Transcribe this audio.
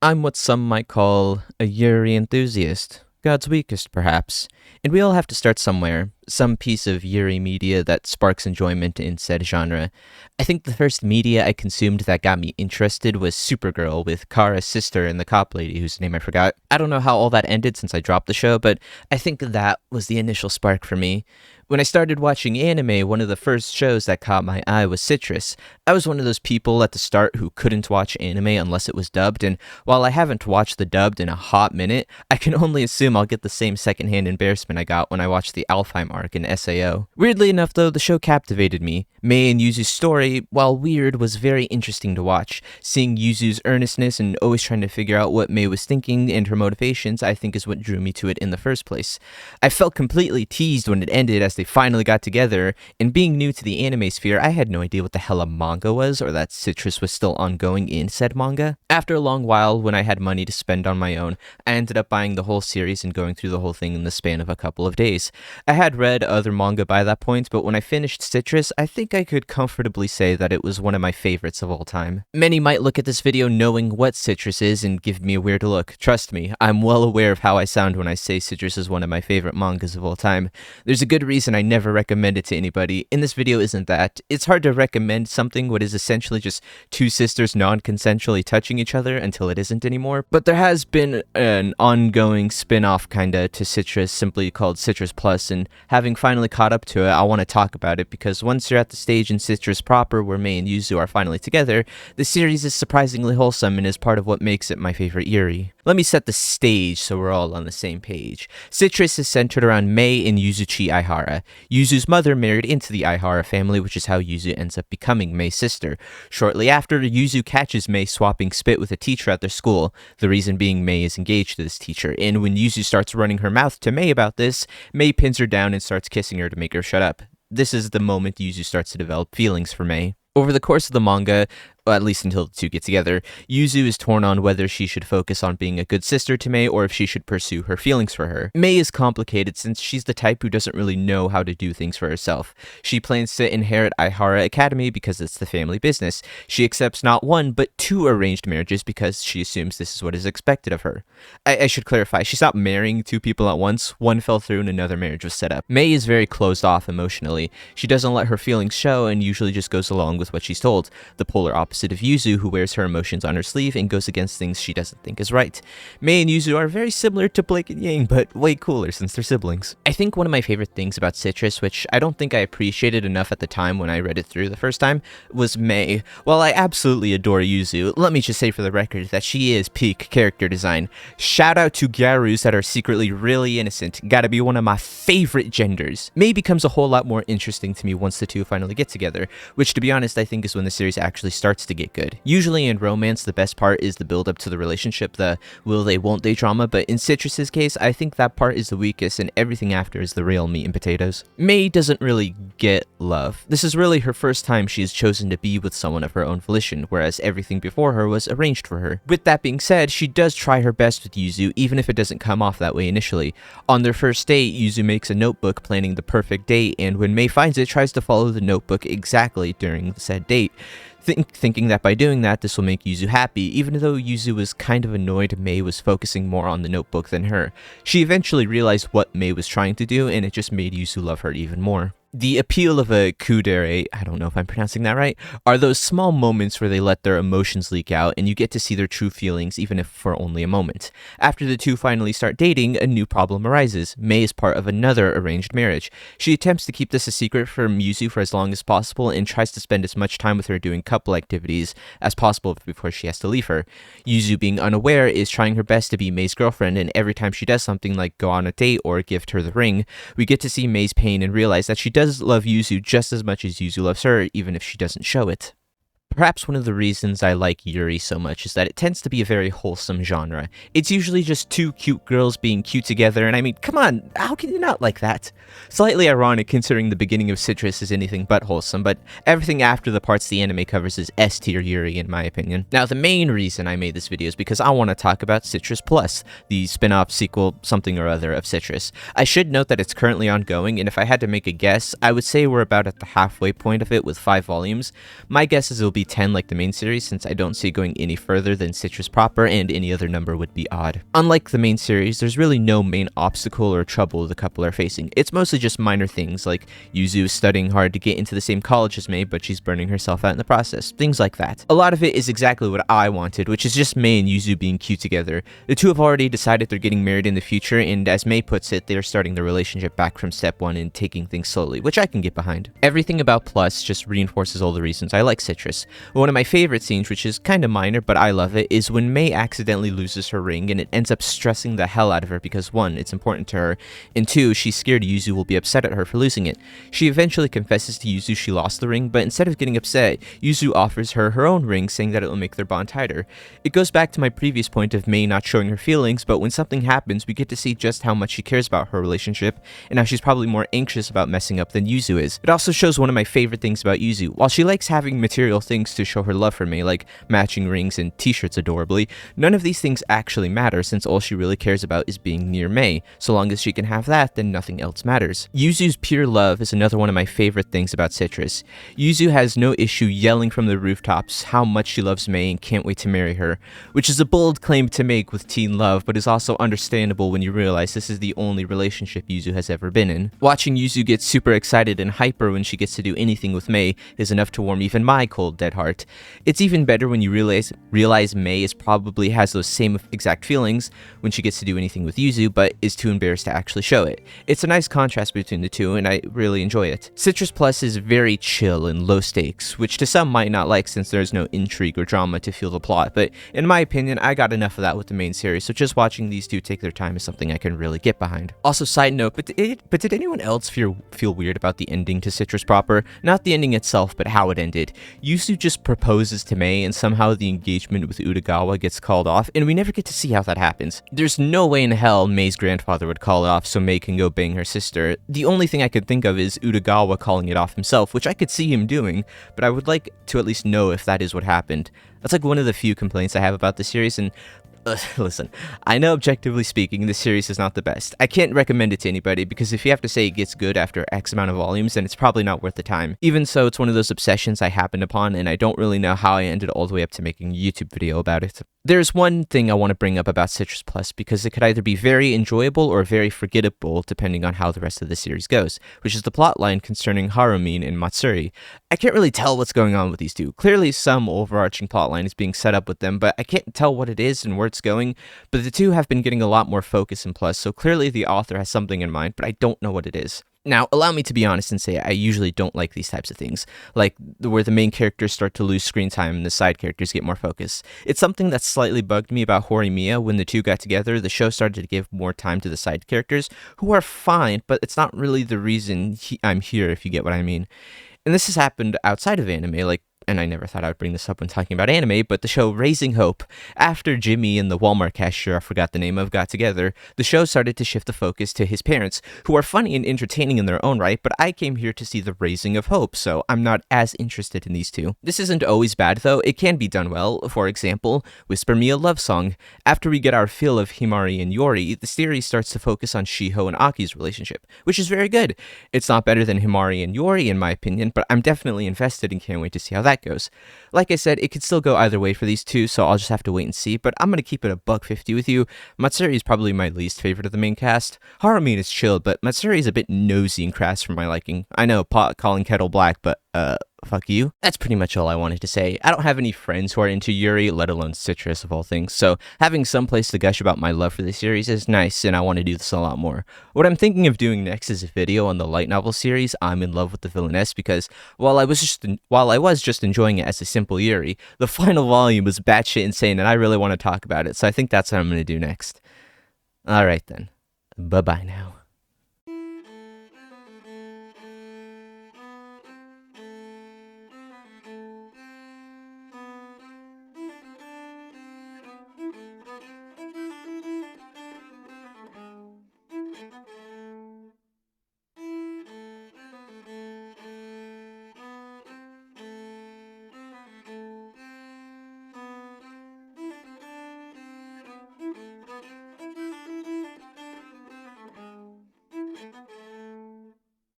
I'm what some might call a Yuri enthusiast. God's weakest, perhaps. And we all have to start somewhere, some piece of Yuri media that sparks enjoyment in said genre. I think the first media I consumed that got me interested was Supergirl with Kara's sister and the cop lady whose name I forgot. I don't know how all that ended since I dropped the show, but I think that was the initial spark for me. When I started watching anime, one of the first shows that caught my eye was Citrus. I was one of those people at the start who couldn't watch anime unless it was dubbed, and while I haven't watched the dubbed in a hot minute, I can only assume I'll get the same secondhand embarrassment I got when I watched the Alfheim arc in SAO. Weirdly enough though, the show captivated me. Mei and Yuzu's story, while weird, was very interesting to watch. Seeing Yuzu's earnestness and always trying to figure out what Mei was thinking and her motivations, I think is what drew me to it in the first place. I felt completely teased when it ended as they finally got together, and being new to the anime sphere, I had no idea what the hell a manga was, or that Citrus was still ongoing in said manga. After a long while, when I had money to spend on my own, I ended up buying the whole series and going through the whole thing in the span of a couple of days. I had read other manga by that point, but when I finished Citrus, I think I could comfortably say that it was one of my favorites of all time. Many might look at this video knowing what Citrus is and give me a weird look. Trust me, I'm well aware of how I sound when I say Citrus is one of my favorite mangas of all time. There's a good reason I never recommend it to anybody, and this video isn't that. It's hard to recommend something what is essentially just two sisters non-consensually touching each other until it isn't anymore, but there has been an ongoing spin-off kinda to Citrus simply called Citrus Plus, and having finally caught up to it, I want to talk about it because once you're at the stage in Citrus proper where Mei and Yuzu are finally together, the series is surprisingly wholesome and is part of what makes it my favorite Yuri. Let me set the stage so we're all on the same page. Citrus is centered around Mei and Yuzuchi Aihara. Yuzu's mother married into the Aihara family, which is how Yuzu ends up becoming Mei's sister. Shortly after, Yuzu catches Mei swapping spit with a teacher at their school, the reason being Mei is engaged to this teacher, and when Yuzu starts running her mouth to Mei about this, Mei pins her down and starts kissing her to make her shut up. This is the moment Yuzu starts to develop feelings for Mei. Over the course of the manga, well, at least until the two get together, Yuzu is torn on whether she should focus on being a good sister to Mei or if she should pursue her feelings for her. Mei is complicated since she's the type who doesn't really know how to do things for herself. She plans to inherit Aihara Academy because it's the family business. She accepts not one, but two arranged marriages because she assumes this is what is expected of her. I should clarify, she's not marrying two people at once. One fell through and another marriage was set up. Mei is very closed off emotionally. She doesn't let her feelings show and usually just goes along with what she's told, the polar opposite of Yuzu, who wears her emotions on her sleeve and goes against things she doesn't think is right. Mei and Yuzu are very similar to Blake and Yang, but way cooler since they're siblings. I think one of my favorite things about Citrus, which I don't think I appreciated enough at the time when I read it through the first time, was Mei. While I absolutely adore Yuzu, let me just say for the record that she is peak character design. Shout out to Gyarus that are secretly really innocent. Gotta be one of my favorite genders. Mei becomes a whole lot more interesting to me once the two finally get together, which to be honest I think is when the series actually starts to get good. Usually in romance, the best part is the build up to the relationship, the will they won't they drama, but in Citrus's case, I think that part is the weakest and everything after is the real meat and potatoes. Mei doesn't really get love. This is really her first time she has chosen to be with someone of her own volition, whereas everything before her was arranged for her. With that being said, she does try her best with Yuzu, even if it doesn't come off that way initially. On their first date, Yuzu makes a notebook planning the perfect date, and when Mei finds it, tries to follow the notebook exactly during the said date. Thinking that by doing that, this will make Yuzu happy, even though Yuzu was kind of annoyed Mei was focusing more on the notebook than her. She eventually realized what Mei was trying to do, and it just made Yuzu love her even more. The appeal of a kudere, I don't know if I'm pronouncing that right, are those small moments where they let their emotions leak out and you get to see their true feelings even if for only a moment. After the two finally start dating, a new problem arises. Mei is part of another arranged marriage. She attempts to keep this a secret from Yuzu for as long as possible and tries to spend as much time with her doing couple activities as possible before she has to leave her. Yuzu, being unaware, is trying her best to be Mei's girlfriend, and every time she does something like go on a date or gift her the ring, we get to see Mei's pain and realize that she does love Yuzu just as much as Yuzu loves her, even if she doesn't show it. Perhaps one of the reasons I like Yuri so much is that it tends to be a very wholesome genre. It's usually just two cute girls being cute together, and I mean, come on, how can you not like that? Slightly ironic considering the beginning of Citrus is anything but wholesome, but everything after the parts the anime covers is S-tier Yuri in my opinion. Now, the main reason I made this video is because I want to talk about Citrus Plus, the spin-off sequel something or other of Citrus. I should note that it's currently ongoing, and if I had to make a guess, I would say we're about at the halfway point of it with 5 volumes. My guess is it'll be be 10 like the main series, since I don't see it going any further than Citrus proper, and any other number would be odd. Unlike the main series, there's really no main obstacle or trouble the couple are facing. It's mostly just minor things, like Yuzu is studying hard to get into the same college as Mei, but she's burning herself out in the process. Things like that. A lot of it is exactly what I wanted, which is just Mei and Yuzu being cute together. The two have already decided they're getting married in the future, and as Mei puts it, they're starting their relationship back from step one and taking things slowly, which I can get behind. Everything about Plus just reinforces all the reasons I like Citrus. One of my favorite scenes, which is kinda minor, but I love it, is when Mei accidentally loses her ring, and it ends up stressing the hell out of her because 1, it's important to her, and 2, she's scared Yuzu will be upset at her for losing it. She eventually confesses to Yuzu she lost the ring, but instead of getting upset, Yuzu offers her her own ring, saying that it will make their bond tighter. It goes back to my previous point of Mei not showing her feelings, but when something happens, we get to see just how much she cares about her relationship, and how she's probably more anxious about messing up than Yuzu is. It also shows one of my favorite things about Yuzu. While she likes having material things to show her love for Mei, like matching rings and t-shirts adorably, none of these things actually matter, since all she really cares about is being near Mei. So long as she can have that, then nothing else matters. Yuzu's pure love is another one of my favorite things about Citrus. Yuzu has no issue yelling from the rooftops how much she loves Mei and can't wait to marry her, which is a bold claim to make with teen love, but is also understandable when you realize this is the only relationship Yuzu has ever been in. Watching Yuzu get super excited and hyper when she gets to do anything with Mei is enough to warm even my cold dead heart. It's even better when you realize Mei is probably has those same exact feelings when she gets to do anything with Yuzu, but is too embarrassed to actually show it. It's a nice contrast between the two, and I really enjoy it. Citrus Plus is very chill and low stakes, which to some might not like since there's no intrigue or drama to fuel the plot, but in my opinion, I got enough of that with the main series, so just watching these two take their time is something I can really get behind. Also, side note, but did anyone else feel weird about the ending to Citrus proper? Not the ending itself, but how it ended. Yuzu just proposes to Mei, and somehow the engagement with Utagawa gets called off, and we never get to see how that happens. There's no way in hell Mei's grandfather would call it off so Mei can go bang her sister. The only thing I could think of is Utagawa calling it off himself, which I could see him doing, but I would like to at least know if that is what happened. That's like one of the few complaints I have about the series, and listen, I know objectively speaking, this series is not the best. I can't recommend it to anybody, because if you have to say it gets good after X amount of volumes, then it's probably not worth the time. Even so, it's one of those obsessions I happened upon, and I don't really know how I ended all the way up to making a YouTube video about it. There's one thing I want to bring up about Citrus Plus, because it could either be very enjoyable or very forgettable depending on how the rest of the series goes, which is the plotline concerning Harumin and Matsuri. I can't really tell what's going on with these two. Clearly some overarching plotline is being set up with them, but I can't tell what it is and where it's going, but the two have been getting a lot more focus in Plus, so clearly the author has something in mind, but I don't know what it is. Now, allow me to be honest and say I usually don't like these types of things, like where the main characters start to lose screen time and the side characters get more focus. It's something that slightly bugged me about Horimiya. When the two got together, the show started to give more time to the side characters, who are fine, but it's not really the reason I'm here, if you get what I mean. And this has happened outside of anime, like, and I never thought I would bring this up when talking about anime, but the show Raising Hope. After Jimmy and the Walmart cashier I forgot the name of got together, the show started to shift the focus to his parents, who are funny and entertaining in their own right, but I came here to see the raising of Hope, so I'm not as interested in these two. This isn't always bad though, it can be done well. For example, Whisper Me a Love Song. After we get our fill of Himari and Yuri, the series starts to focus on Shiho and Aki's relationship, which is very good. It's not better than Himari and Yuri in my opinion, but I'm definitely invested and can't wait to see how that goes. Like I said, it could still go either way for these two, so I'll just have to wait and see, but I'm gonna keep it a $1.50 with you. Matsuri is probably my least favorite of the main cast. Harumin is chill, but Matsuri is a bit nosy and crass for my liking. I know, pot calling kettle black, but fuck you. That's pretty much all I wanted to say. I don't have any friends who are into Yuri, let alone Citrus of all things, so having some place to gush about my love for the series is nice, and I want to do this a lot more. What I'm thinking of doing next is a video on the light novel series, I'm in Love with the Villainess, because while I was just enjoying it as a simple Yuri, the final volume was batshit insane, and I really want to talk about it, so I think that's what I'm going to do next. Alright then. Bye-bye now.